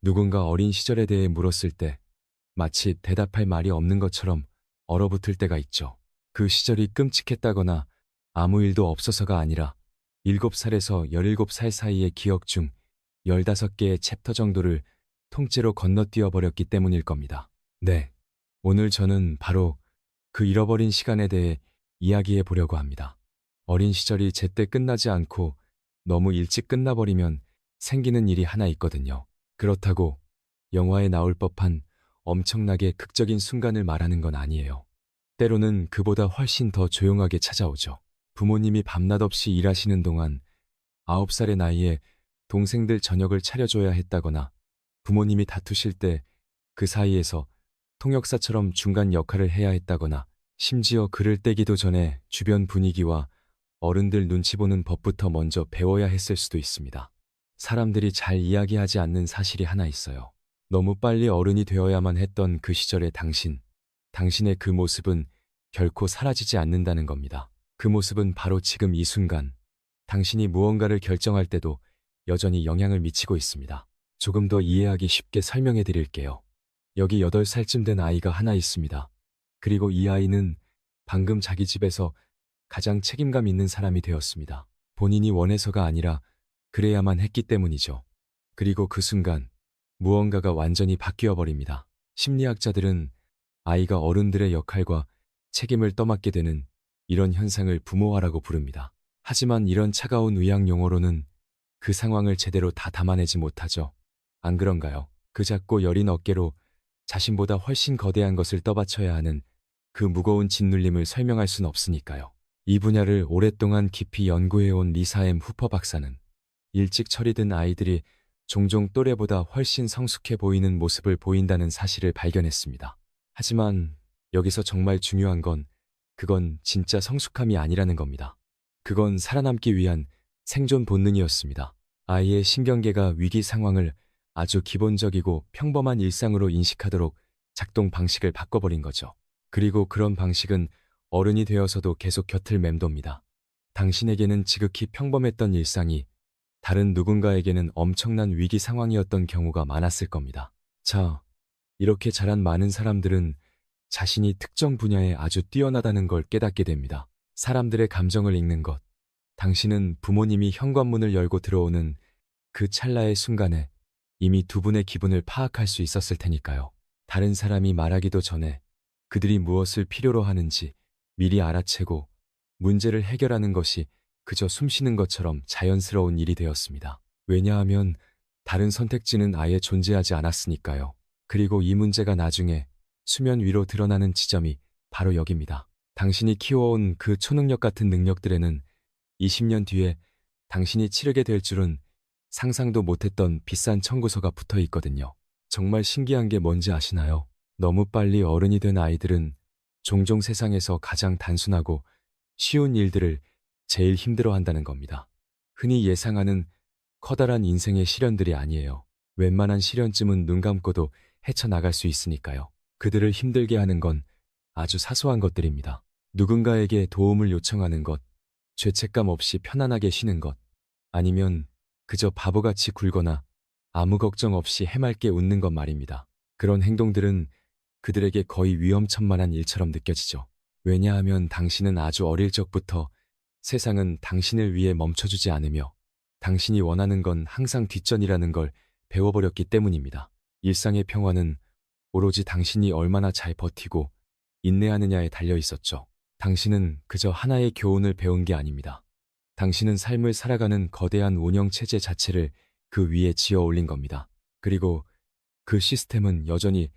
누군가 어린 시절에 대해 물었을 때 마치 대답할 말이 없는 것처럼 얼어붙을 때가 있죠. 그 시절이 끔찍했다거나 아무 일도 없어서가 아니라 7살에서 17살 사이의 기억 중 15개의 챕터 정도를 통째로 건너뛰어 버렸기 때문일 겁니다. 네. 오늘 저는 바로 그 잃어버린 시간에 대해 이야기해 보려고 합니다. 어린 시절이 제때 끝나지 않고 너무 일찍 끝나버리면 생기는 일이 하나 있거든요. 그렇다고 영화에 나올 법한 엄청나게 극적인 순간을 말하는 건 아니에요. 때로는 그보다 훨씬 더 조용하게 찾아오죠. 부모님이 밤낮 없이 일하시는 동안 9살의 나이에 동생들 저녁을 차려줘야 했다거나 부모님이 다투실 때 그 사이에서 통역사처럼 중간 역할을 해야 했다거나 심지어 글을 떼기도 전에 주변 분위기와 어른들 눈치 보는 법부터 먼저 배워야 했을 수도 있습니다. 사람들이 잘 이야기하지 않는 사실이 하나 있어요. 너무 빨리 어른이 되어야만 했던 그 시절의 당신의 그 모습은 결코 사라지지 않는다는 겁니다. 그 모습은 바로 지금 이 순간, 당신이 무언가를 결정할 때도 여전히 영향을 미치고 있습니다. 조금 더 이해하기 쉽게 설명해 드릴게요. 여기 8살쯤 된 아이가 하나 있습니다. 그리고 이 아이는 방금 자기 집에서 가장 책임감 있는 사람이 되었습니다. 본인이 원해서가 아니라 그래야만 했기 때문이죠. 그리고 그 순간 무언가가 완전히 바뀌어 버립니다. 심리학자들은 아이가 어른들의 역할과 책임을 떠맡게 되는 이런 현상을 부모화라고 부릅니다. 하지만 이런 차가운 의학 용어로는 그 상황을 제대로 다 담아내지 못하죠. 안 그런가요? 그 작고 여린 어깨로 자신보다 훨씬 거대한 것을 떠받쳐야 하는 그 무거운 짓눌림을 설명할 순 없으니까요. 이 분야를 오랫동안 깊이 연구해온 리사 M. 후퍼 박사는 일찍 철이 든 아이들이 종종 또래보다 훨씬 성숙해 보이는 모습을 보인다는 사실을 발견했습니다. 하지만 여기서 정말 중요한 건 그건 진짜 성숙함이 아니라는 겁니다. 그건 살아남기 위한 생존 본능이었습니다. 아이의 신경계가 위기 상황을 아주 기본적이고 평범한 일상으로 인식하도록 작동 방식을 바꿔버린 거죠. 그리고 그런 방식은 어른이 되어서도 계속 곁을 맴돕니다. 당신에게는 지극히 평범했던 일상이 다른 누군가에게는 엄청난 위기 상황이었던 경우가 많았을 겁니다. 자, 이렇게 자란 많은 사람들은 자신이 특정 분야에 아주 뛰어나다는 걸 깨닫게 됩니다. 사람들의 감정을 읽는 것. 당신은 부모님이 현관문을 열고 들어오는 그 찰나의 순간에 이미 두 분의 기분을 파악할 수 있었을 테니까요. 다른 사람이 말하기도 전에 그들이 무엇을 필요로 하는지 미리 알아채고 문제를 해결하는 것이 그저 숨쉬는 것처럼 자연스러운 일이 되었습니다. 왜냐하면 다른 선택지는 아예 존재하지 않았으니까요. 그리고 이 문제가 나중에 수면 위로 드러나는 지점이 바로 여기입니다. 당신이 키워온 그 초능력 같은 능력들에는 20년 뒤에 당신이 치르게 될 줄은 상상도 못했던 비싼 청구서가 붙어 있거든요. 정말 신기한 게 뭔지 아시나요? 너무 빨리 어른이 된 아이들은 종종 세상에서 가장 단순하고 쉬운 일들을 제일 힘들어한다는 겁니다. 흔히 예상하는 커다란 인생의 시련들이 아니에요. 웬만한 시련쯤은 눈 감고도 헤쳐나갈 수 있으니까요. 그들을 힘들게 하는 건 아주 사소한 것들입니다. 누군가에게 도움을 요청하는 것, 죄책감 없이 편안하게 쉬는 것, 아니면 그저 바보같이 굴거나 아무 걱정 없이 해맑게 웃는 것 말입니다. 그런 행동들은 그들에게 거의 위험천만한 일처럼 느껴지죠. 왜냐하면 당신은 아주 어릴 적부터 세상은 당신을 위해 멈춰주지 않으며 당신이 원하는 건 항상 뒷전이라는 걸 배워버렸기 때문입니다. 일상의 평화는 오로지 당신이 얼마나 잘 버티고 인내하느냐에 달려 있었죠. 당신은 그저 하나의 교훈을 배운 게 아닙니다. 당신은 삶을 살아가는 거대한 운영체제 자체를 그 위에 지어 올린 겁니다. 그리고 그 시스템은 여전히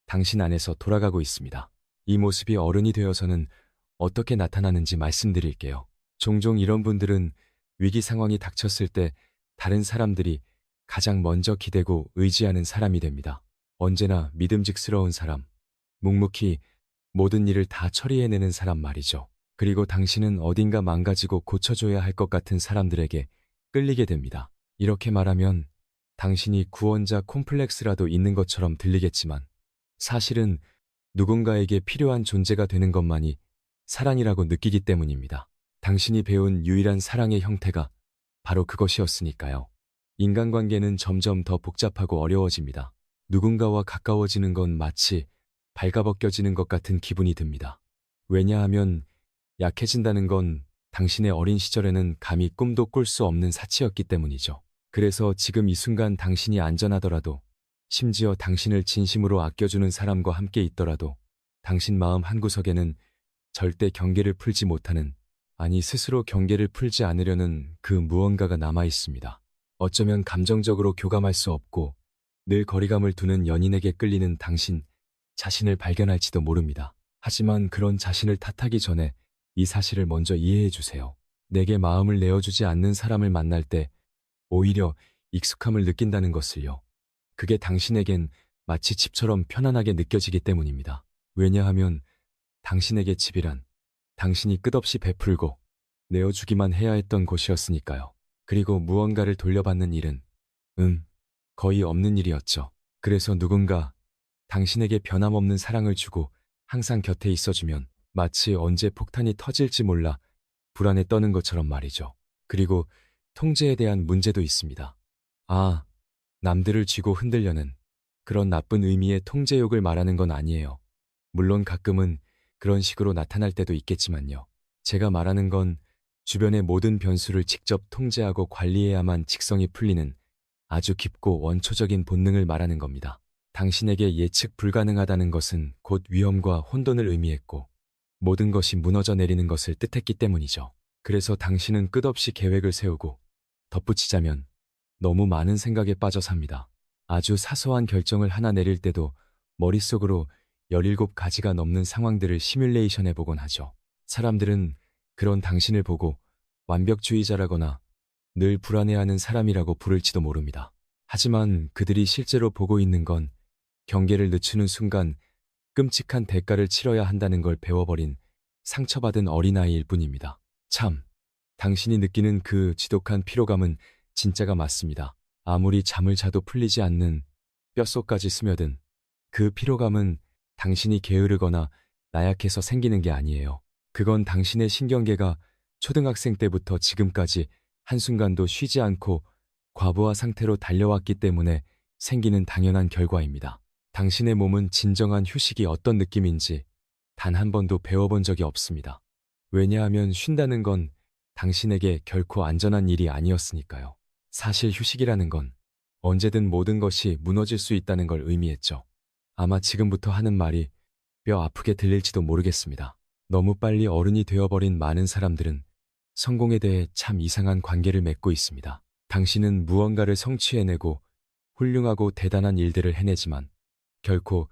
당신 안에서 돌아가고 있습니다. 이 모습이 어른이 되어서는 어떻게 나타나는지 말씀드릴게요. 종종 이런 분들은 위기 상황이 닥쳤을 때 다른 사람들이 가장 먼저 기대고 의지하는 사람이 됩니다. 언제나 믿음직스러운 사람, 묵묵히 모든 일을 다 처리해내는 사람 말이죠. 그리고 당신은 어딘가 망가지고 고쳐줘야 할 것 같은 사람들에게 끌리게 됩니다. 이렇게 말하면 당신이 구원자 콤플렉스라도 있는 것처럼 들리겠지만 사실은 누군가에게 필요한 존재가 되는 것만이 사랑이라고 느끼기 때문입니다. 당신이 배운 유일한 사랑의 형태가 바로 그것이었으니까요. 인간관계는 점점 더 복잡하고 어려워집니다. 누군가와 가까워지는 건 마치 발가벗겨지는 것 같은 기분이 듭니다. 왜냐하면 약해진다는 건 당신의 어린 시절에는 감히 꿈도 꿀 수 없는 사치였기 때문이죠. 그래서 지금 이 순간 당신이 안전하더라도, 심지어 당신을 진심으로 아껴주는 사람과 함께 있더라도 당신 마음 한구석에는 절대 경계를 풀지 못하는, 아니 스스로 경계를 풀지 않으려는 그 무언가가 남아 있습니다. 어쩌면 감정적으로 교감할 수 없고 늘 거리감을 두는 연인에게 끌리는 당신 자신을 발견할지도 모릅니다. 하지만 그런 자신을 탓하기 전에 이 사실을 먼저 이해해 주세요. 내게 마음을 내어주지 않는 사람을 만날 때 오히려 익숙함을 느낀다는 것을요. 그게 당신에겐 마치 집처럼 편안하게 느껴지기 때문입니다. 왜냐하면 당신에게 집이란 당신이 끝없이 베풀고 내어주기만 해야 했던 곳이었으니까요. 그리고 무언가를 돌려받는 일은 거의 없는 일이었죠. 그래서 누군가 당신에게 변함없는 사랑을 주고 항상 곁에 있어주면 마치 언제 폭탄이 터질지 몰라 불안에 떠는 것처럼 말이죠. 그리고 통제에 대한 문제도 있습니다. 남들을 쥐고 흔들려는 그런 나쁜 의미의 통제욕을 말하는 건 아니에요. 물론 가끔은 그런 식으로 나타날 때도 있겠지만요. 제가 말하는 건 주변의 모든 변수를 직접 통제하고 관리해야만 직성이 풀리는 아주 깊고 원초적인 본능을 말하는 겁니다. 당신에게 예측 불가능하다는 것은 곧 위험과 혼돈을 의미했고 모든 것이 무너져 내리는 것을 뜻했기 때문이죠. 그래서 당신은 끝없이 계획을 세우고, 덧붙이자면 너무 많은 생각에 빠져 삽니다. 아주 사소한 결정을 하나 내릴 때도 머릿속으로 17가지가 넘는 상황들을 시뮬레이션 해보곤 하죠. 사람들은 그런 당신을 보고 완벽주의자라거나 늘 불안해하는 사람이라고 부를지도 모릅니다. 하지만 그들이 실제로 보고 있는 건 경계를 늦추는 순간 끔찍한 대가를 치러야 한다는 걸 배워버린 상처받은 어린아이일 뿐입니다. 참, 당신이 느끼는 그 지독한 피로감은 진짜가 맞습니다. 아무리 잠을 자도 풀리지 않는, 뼛속까지 스며든 그 피로감은 당신이 게으르거나 나약해서 생기는 게 아니에요. 그건 당신의 신경계가 초등학생 때부터 지금까지 한순간도 쉬지 않고 과부하 상태로 달려왔기 때문에 생기는 당연한 결과입니다. 당신의 몸은 진정한 휴식이 어떤 느낌인지 단 한 번도 배워본 적이 없습니다. 왜냐하면 쉰다는 건 당신에게 결코 안전한 일이 아니었으니까요. 사실 휴식이라는 건 언제든 모든 것이 무너질 수 있다는 걸 의미했죠. 아마 지금부터 하는 말이 뼈 아프게 들릴지도 모르겠습니다. 너무 빨리 어른이 되어버린 많은 사람들은 성공에 대해 참 이상한 관계를 맺고 있습니다. 당신은 무언가를 성취해내고 훌륭하고 대단한 일들을 해내지만 결코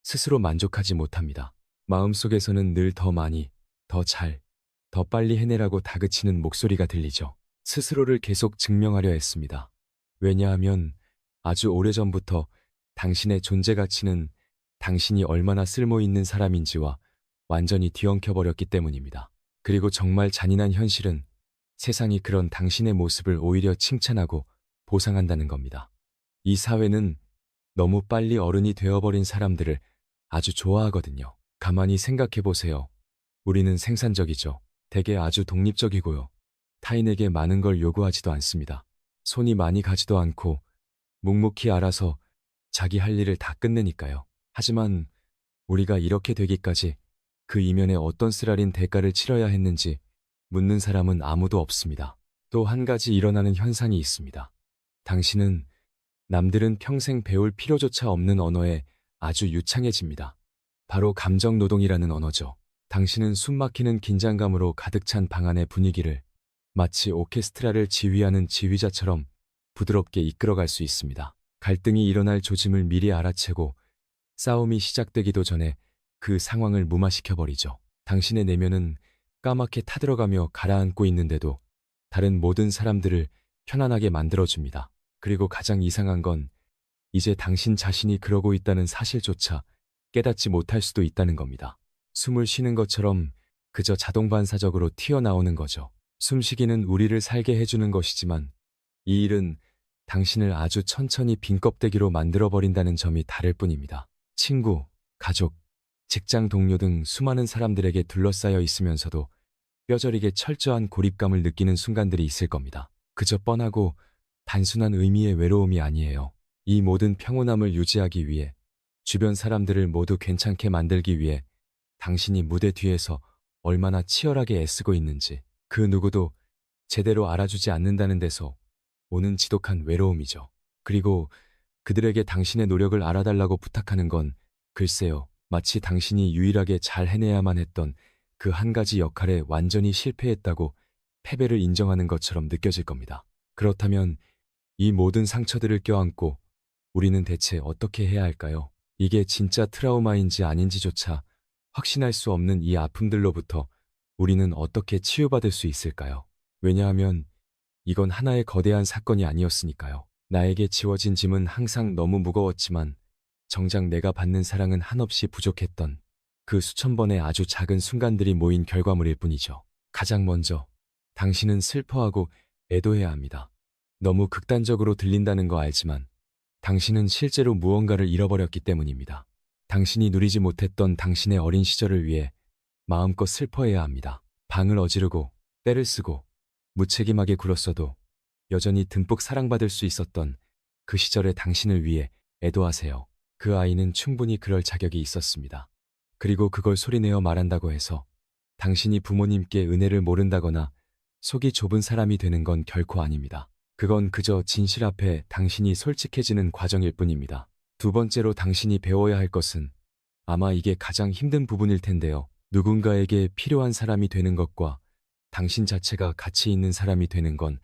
스스로 만족하지 못합니다. 마음속에서는 늘 더 많이, 더 잘, 더 빨리 해내라고 다그치는 목소리가 들리죠. 스스로를 계속 증명하려 했습니다. 왜냐하면 아주 오래전부터 당신의 존재 가치는 당신이 얼마나 쓸모있는 사람인지와 완전히 뒤엉켜버렸기 때문입니다. 그리고 정말 잔인한 현실은 세상이 그런 당신의 모습을 오히려 칭찬하고 보상한다는 겁니다. 이 사회는 너무 빨리 어른이 되어버린 사람들을 아주 좋아하거든요. 가만히 생각해 보세요. 우리는 생산적이죠. 대개 아주 독립적이고요. 타인에게 많은 걸 요구하지도 않습니다. 손이 많이 가지도 않고 묵묵히 알아서 자기 할 일을 다 끝내니까요. 하지만 우리가 이렇게 되기까지 그 이면에 어떤 쓰라린 대가를 치러야 했는지 묻는 사람은 아무도 없습니다. 또 한 가지 일어나는 현상이 있습니다. 당신은 남들은 평생 배울 필요조차 없는 언어에 아주 유창해집니다. 바로 감정노동이라는 언어죠. 당신은 숨막히는 긴장감으로 가득 찬 방 안의 분위기를 마치 오케스트라를 지휘하는 지휘자처럼 부드럽게 이끌어갈 수 있습니다. 갈등이 일어날 조짐을 미리 알아채고 싸움이 시작되기도 전에 그 상황을 무마시켜버리죠. 당신의 내면은 까맣게 타들어가며 가라앉고 있는데도 다른 모든 사람들을 편안하게 만들어줍니다. 그리고 가장 이상한 건 이제 당신 자신이 그러고 있다는 사실조차 깨닫지 못할 수도 있다는 겁니다. 숨을 쉬는 것처럼 그저 자동반사적으로 튀어나오는 거죠. 숨쉬기는 우리를 살게 해주는 것이지만 이 일은 당신을 아주 천천히 빈 껍데기로 만들어버린다는 점이 다를 뿐입니다. 친구, 가족, 직장 동료 등 수많은 사람들에게 둘러싸여 있으면서도 뼈저리게 철저한 고립감을 느끼는 순간들이 있을 겁니다. 그저 뻔하고 단순한 의미의 외로움이 아니에요. 이 모든 평온함을 유지하기 위해, 주변 사람들을 모두 괜찮게 만들기 위해 당신이 무대 뒤에서 얼마나 치열하게 애쓰고 있는지 그 누구도 제대로 알아주지 않는다는 데서 오는 지독한 외로움이죠. 그리고 그들에게 당신의 노력을 알아달라고 부탁하는 건 글쎄요, 마치 당신이 유일하게 잘 해내야만 했던 그 한 가지 역할에 완전히 실패했다고 패배를 인정하는 것처럼 느껴질 겁니다. 그렇다면 이 모든 상처들을 껴안고 우리는 대체 어떻게 해야 할까요? 이게 진짜 트라우마인지 아닌지조차 확신할 수 없는 이 아픔들로부터 우리는 어떻게 치유받을 수 있을까요? 왜냐하면 이건 하나의 거대한 사건이 아니었으니까요. 나에게 지워진 짐은 항상 너무 무거웠지만 정작 내가 받는 사랑은 한없이 부족했던 그 수천 번의 아주 작은 순간들이 모인 결과물일 뿐이죠. 가장 먼저 당신은 슬퍼하고 애도해야 합니다. 너무 극단적으로 들린다는 거 알지만 당신은 실제로 무언가를 잃어버렸기 때문입니다. 당신이 누리지 못했던 당신의 어린 시절을 위해 마음껏 슬퍼해야 합니다. 방을 어지르고 때를 쓰고 무책임하게 굴었어도 여전히 듬뿍 사랑받을 수 있었던 그 시절의 당신을 위해 애도하세요. 그 아이는 충분히 그럴 자격이 있었습니다. 그리고 그걸 소리내어 말한다고 해서 당신이 부모님께 은혜를 모른다거나 속이 좁은 사람이 되는 건 결코 아닙니다. 그건 그저 진실 앞에 당신이 솔직해지는 과정일 뿐입니다. 두 번째로 당신이 배워야 할 것은 아마 이게 가장 힘든 부분일 텐데요. 누군가에게 필요한 사람이 되는 것과 당신 자체가 가치 있는 사람이 되는 건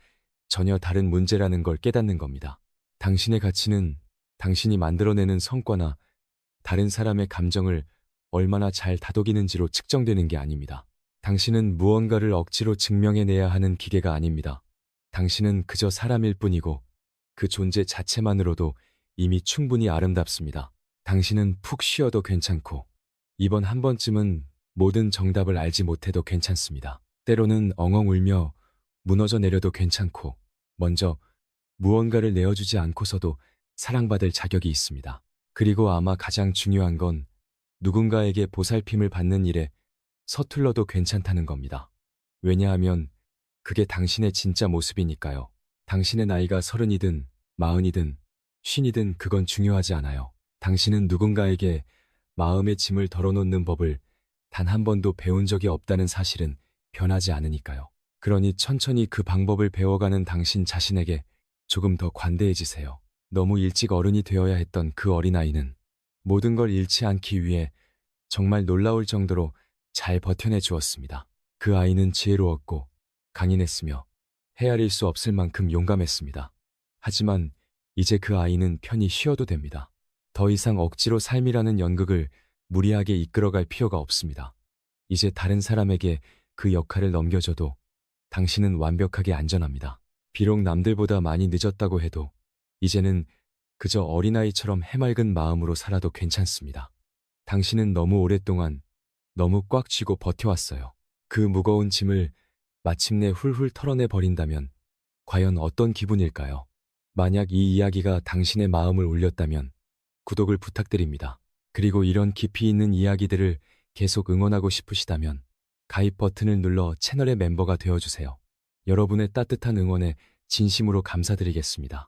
전혀 다른 문제라는 걸 깨닫는 겁니다. 당신의 가치는 당신이 만들어내는 성과나 다른 사람의 감정을 얼마나 잘 다독이는지로 측정되는 게 아닙니다. 당신은 무언가를 억지로 증명해내야 하는 기계가 아닙니다. 당신은 그저 사람일 뿐이고 그 존재 자체만으로도 이미 충분히 아름답습니다. 당신은 푹 쉬어도 괜찮고 이번 한 번쯤은 모든 정답을 알지 못해도 괜찮습니다. 때로는 엉엉 울며 무너져 내려도 괜찮고 먼저 무언가를 내어주지 않고서도 사랑받을 자격이 있습니다. 그리고 아마 가장 중요한 건 누군가에게 보살핌을 받는 일에 서툴러도 괜찮다는 겁니다. 왜냐하면 그게 당신의 진짜 모습이니까요. 당신의 나이가 30이든 40이든 50이든 그건 중요하지 않아요. 당신은 누군가에게 마음의 짐을 덜어놓는 법을 단 한 번도 배운 적이 없다는 사실은 변하지 않으니까요. 그러니 천천히 그 방법을 배워가는 당신 자신에게 조금 더 관대해지세요. 너무 일찍 어른이 되어야 했던 그 어린아이는 모든 걸 잃지 않기 위해 정말 놀라울 정도로 잘 버텨내 주었습니다. 그 아이는 지혜로웠고 강인했으며 헤아릴 수 없을 만큼 용감했습니다. 하지만 이제 그 아이는 편히 쉬어도 됩니다. 더 이상 억지로 삶이라는 연극을 무리하게 이끌어갈 필요가 없습니다. 이제 다른 사람에게 그 역할을 넘겨줘도 당신은 완벽하게 안전합니다. 비록 남들보다 많이 늦었다고 해도 이제는 그저 어린아이처럼 해맑은 마음으로 살아도 괜찮습니다. 당신은 너무 오랫동안 너무 꽉 쥐고 버텨왔어요. 그 무거운 짐을 마침내 훌훌 털어내 버린다면 과연 어떤 기분일까요? 만약 이 이야기가 당신의 마음을 울렸다면 구독을 부탁드립니다. 그리고 이런 깊이 있는 이야기들을 계속 응원하고 싶으시다면 가입 버튼을 눌러 채널의 멤버가 되어주세요. 여러분의 따뜻한 응원에 진심으로 감사드리겠습니다.